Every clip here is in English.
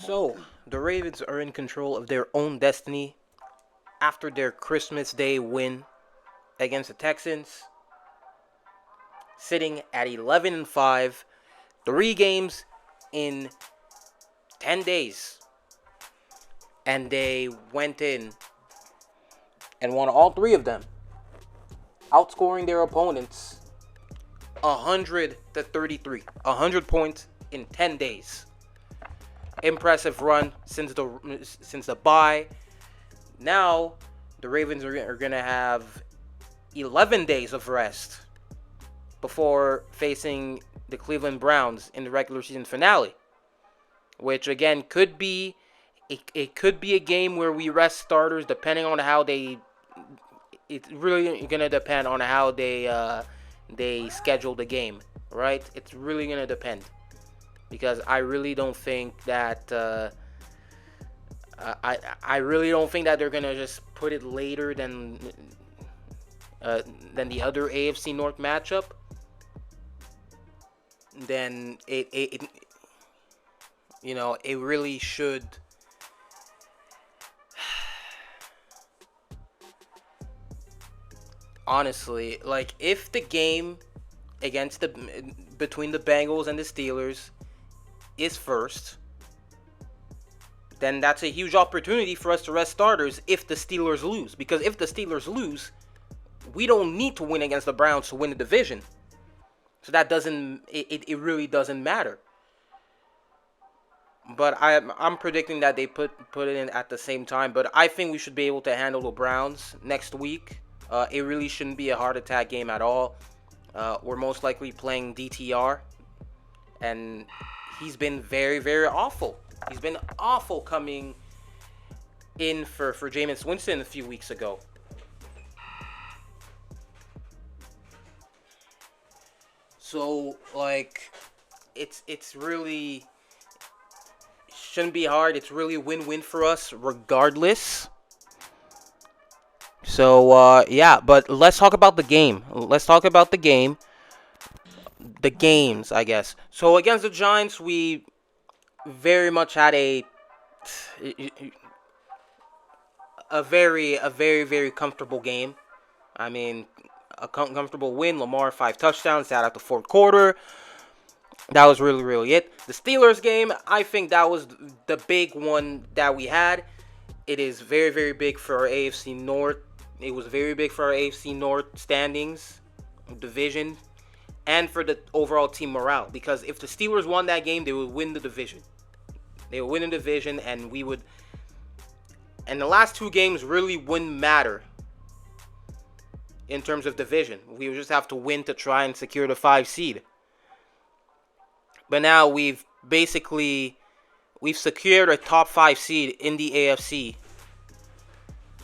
So, the Ravens are in control of their own destiny after their Christmas Day win against the Texans, sitting at 11 and 5, 3 games in 10 days. And they went in and won all 3 of them, outscoring their opponents 100 to 33, 100 points in 10 days. Impressive run since the bye. Now the Ravens are gonna have 11 days of rest before facing the Cleveland Browns in the regular season finale, which again could be it could be a game where we rest starters depending on how they. It's really gonna depend on how they schedule the game, right? It's really gonna depend because I really don't think that I really don't think that they're gonna just put it later than the other AFC North matchup. Then it really should. Honestly, like if the game against the between the Bengals and the Steelers is first, then that's a huge opportunity for us to rest starters if the Steelers lose. Because if the Steelers lose, we don't need to win against the Browns to win the division. So that doesn't it really doesn't matter. But I'm predicting that they put it in at the same time. But I think we should be able to handle the Browns next week. It really shouldn't be a heart attack game at all. We're most likely playing DTR, and he's been very, very awful. He's been awful coming in for Jameis Winston a few weeks ago. So like, it's really shouldn't be hard. It's really a win-win for us regardless. So yeah, but let's talk about the game. Let's talk about the game. The games, I guess. So against the Giants, we very much had a very very comfortable game. I mean, a comfortable win. Lamar 5 touchdowns. Sat out the fourth quarter. That was really really it. The Steelers game, I think that was the big one that we had. It is very very big for our AFC North. It was very big for our AFC North standings, division, and for the overall team morale. Because if the Steelers won that game, they would win the division. They would win the division, and we would. And the last 2 games really wouldn't matter in terms of division. We would just have to win to try and secure the 5 seed. But now we've secured a top 5 seed in the AFC.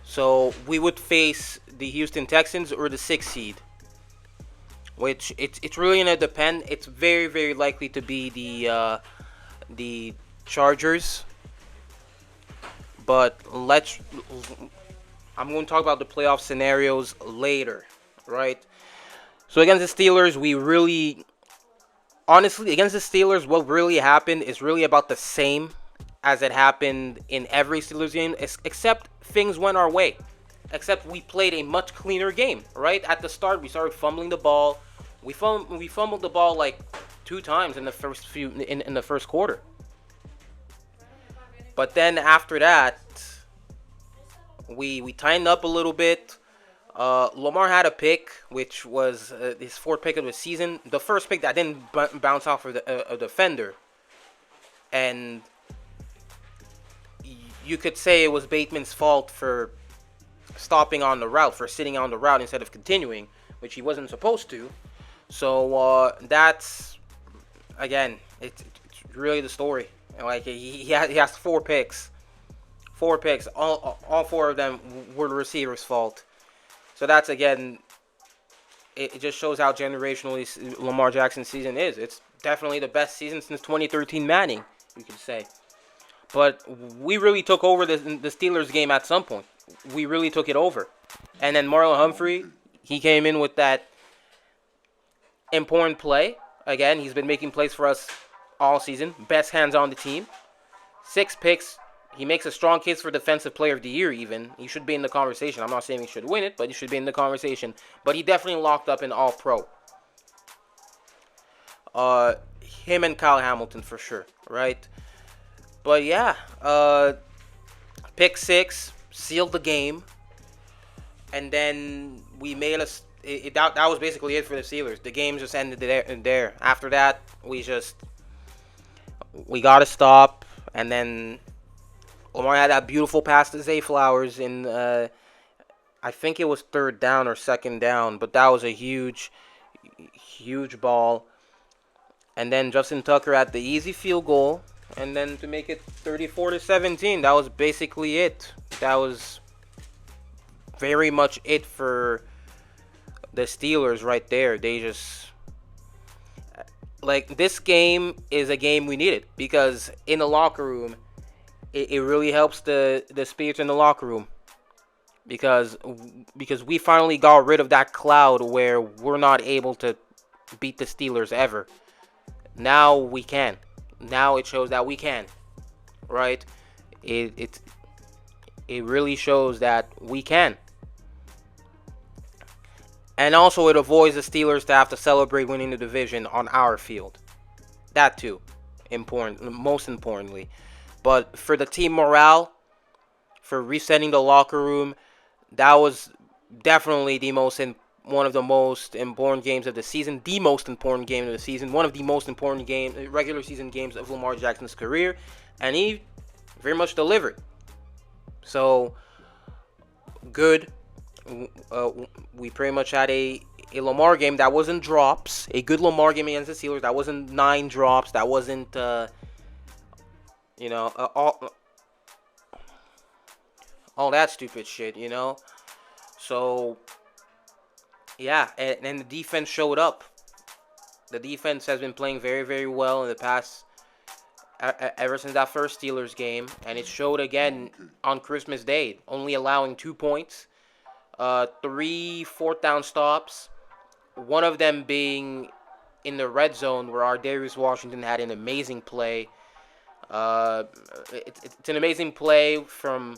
So we would face the Houston Texans or the 6th seed, which it's really gonna depend. It's very very likely to be the Chargers. But I'm going to talk about the playoff scenarios later, right? So against the Steelers, honestly, against the Steelers, what really happened is really about the same as it happened in every Steelers game, except things went our way. Except we played a much cleaner game, right? At the start, we started fumbling the ball. We fumbled the ball like 2 times in the first quarter. But then after that, we tightened up a little bit. Lamar had a pick, which was his 4th pick of the season. The first pick that didn't bounce off of a defender. And you could say it was Bateman's fault for stopping on the route, for sitting on the route instead of continuing, which he wasn't supposed to. So that's, again, it's really the story. Like he has 4 picks. 4 picks. All 4 of them were the receiver's fault. So that's, again, it just shows how generational Lamar Jackson's season is. It's definitely the best season since 2013 Manning, you could say. But we really took over the Steelers game at some point. We really took it over. And then Marlon Humphrey, he came in with that important play. Again, he's been making plays for us all season. Best hands on the team. 6 picks. He makes a strong case for Defensive Player of the Year even. He should be in the conversation. I'm not saying he should win it, but he should be in the conversation. But he definitely locked up in All-Pro. Him and Kyle Hamilton for sure, right? But yeah, pick 6 sealed the game, and then we made us. That was basically it for the Steelers. The game just ended there. After that, we got to stop, and then Lamar had that beautiful pass to Zay Flowers in, I think it was 3rd down or 2nd down, but that was a huge ball. And then Justin Tucker had the easy field goal, and then to make it 34-17. That was basically it. That was very much it for the Steelers right there. They just, like, this game is a game we needed, because in the locker room, it really helps the spirits in the locker room, because we finally got rid of that cloud where we're not able to beat the Steelers ever. Now we can. Now it shows that we can, right? It really shows that we can. And also it avoids the Steelers to have to celebrate winning the division on our field. That too, most importantly. But for the team morale, for resetting the locker room, that was definitely one of the most important games of the season. The most important game of the season. One of the most important regular season games of Lamar Jackson's career. And he very much delivered. So, good. We pretty much had a Lamar game that wasn't drops. A good Lamar game against the Steelers. That wasn't 9 drops. That wasn't, all that stupid shit, So, yeah, and the defense showed up. The defense has been playing very, very well in the past, ever since that first Steelers game. And it showed again on Christmas Day, only allowing 2 points. 3 4th-down stops. One of them being in the red zone, where our Darius Washington had an amazing play. It's an amazing play from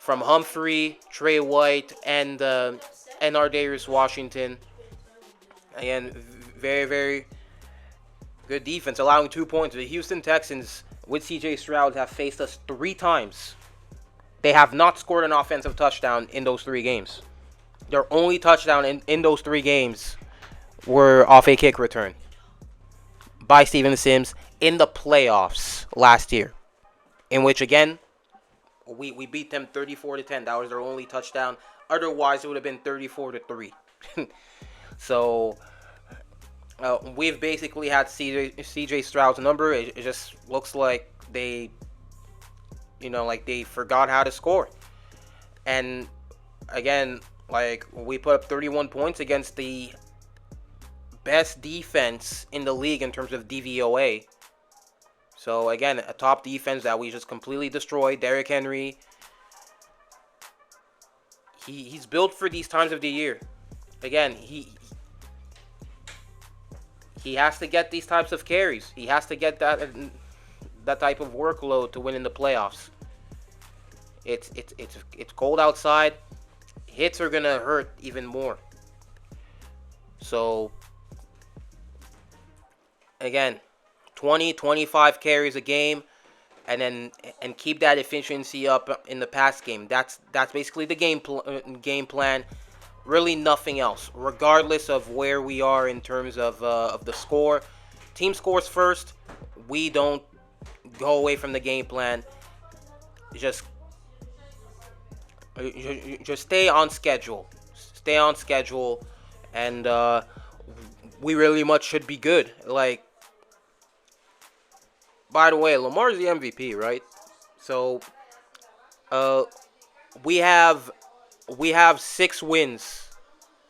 Humphrey, Trey White, and Darius Washington. Again, very, very good defense, allowing 2 points. The Houston Texans, with C.J. Stroud, have faced us 3 times. They have not scored an offensive touchdown in those 3 games. Their only touchdown in those 3 games were off a kick return by Steven Sims in the playoffs last year, in which, again, we beat them 34-10. That was their only touchdown. Otherwise, it would have been 34-3. So, we've basically had CJ Stroud's number. It just looks like they forgot how to score. And again, we put up 31 points against the best defense in the league in terms of DVOA. So again, a top defense that we just completely destroyed. Derrick Henry, he's built for these times of the year. Again, he has to get these types of carries. He has to get that type of workload to win in the playoffs. It's cold outside. Hits are gonna hurt even more. So again, 20-25 carries a game, and keep that efficiency up in the pass game. That's basically the game plan. Really nothing else, regardless of where we are in terms of the score. Team scores first. We don't go away from the game plan. Just stay on schedule. Stay on schedule, and we really much should be good. By the way, Lamar's the MVP, right? So, we have 6 wins.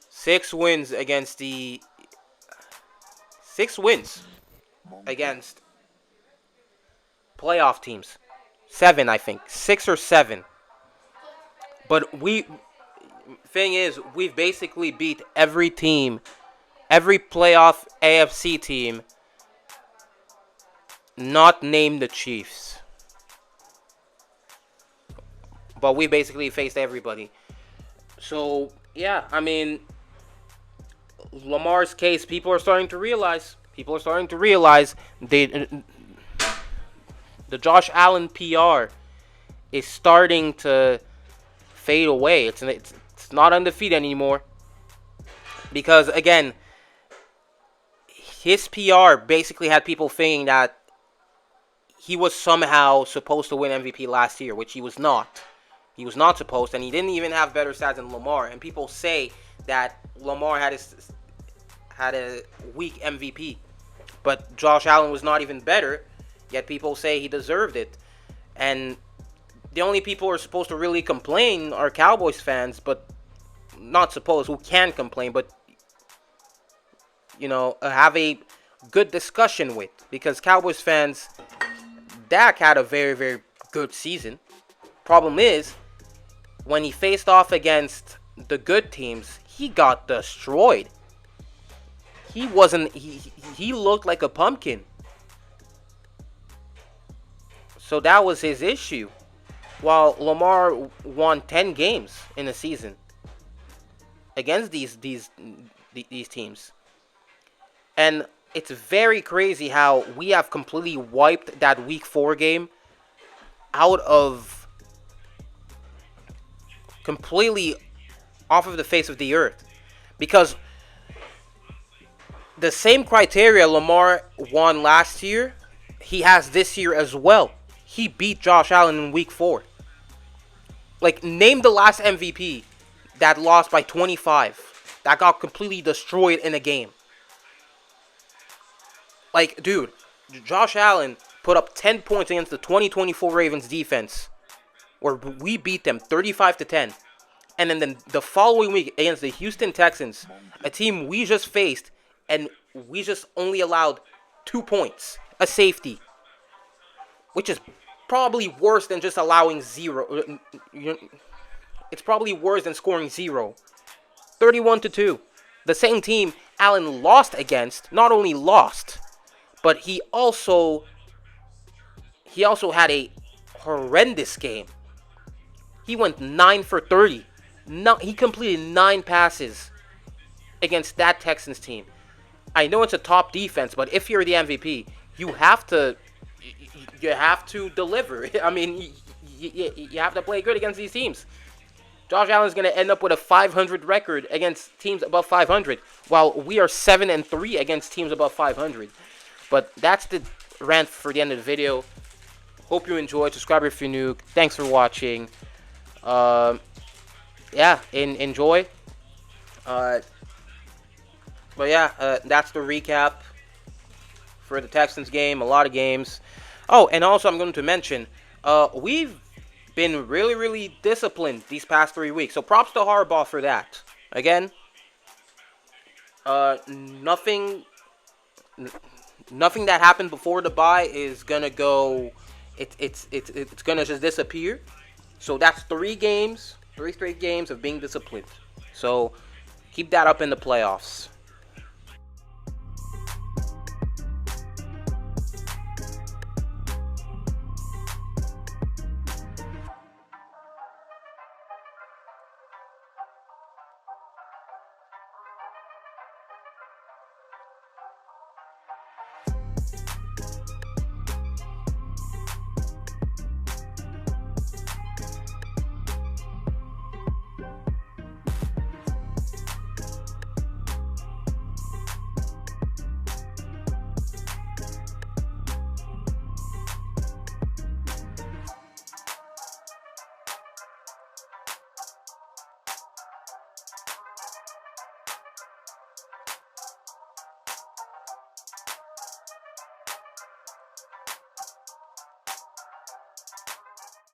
6 wins against 6 wins against playoff teams. 7, I think. 6 or 7. But thing is, we've basically beat every team, every playoff AFC team, not named the Chiefs. but we basically faced everybody. So yeah, I mean, Lamar's case, people are starting to realize. People are starting to realize the Josh Allen PR is starting to fade away. It's not undefeated anymore. Because again, his PR basically had people thinking that he was somehow supposed to win MVP last year, which he was not. He was not supposed, and he didn't even have better stats than Lamar. And people say that Lamar had a weak MVP, but Josh Allen was not even better. Yet people say he deserved it. And the only people who are supposed to really complain are Cowboys fans, but not supposed, who can complain, but have a good discussion with, because Cowboys fans, Dak had a very, very good season. Problem is, when he faced off against the good teams, he got destroyed. He looked like a pumpkin. So that was his issue. While Lamar won 10 games in a season against these teams. And it's very crazy how we have completely wiped that Week 4 game out of completely off of the face of the earth. Because the same criteria Lamar won last year, he has this year as well. He beat Josh Allen in Week 4. Like, name the last MVP that lost by 25. That got completely destroyed in a game. Like, dude, Josh Allen put up 10 points against the 2024 Ravens defense, where we beat them 35-10. And then the following week against the Houston Texans, a team we just faced, and we just only allowed 2 points, a safety, which is probably worse than just allowing 0. It's probably worse than scoring 0. 31-2. The same team Allen lost against, not only lost, but he also had a horrendous game. He went 9 for 30. No, he completed 9 passes against that Texans team. I know it's a top defense, but if you're the MVP, you have to deliver. I mean, you have to play good against these teams. Josh Allen's going to end up with a 500 record against teams above 500, while we are 7-3 against teams above 500. But that's the rant for the end of the video. Hope you enjoyed. Subscribe if you're new. Thanks for watching. Enjoy. That's the recap for the Texans game. A lot of games. Oh, and also I'm going to mention, we've been really, really disciplined these past 3 weeks. So props to Harbaugh for that. Again, nothing that happened before the bye is gonna go. It's gonna just disappear. So that's 3 straight games of being disciplined. So keep that up in the playoffs.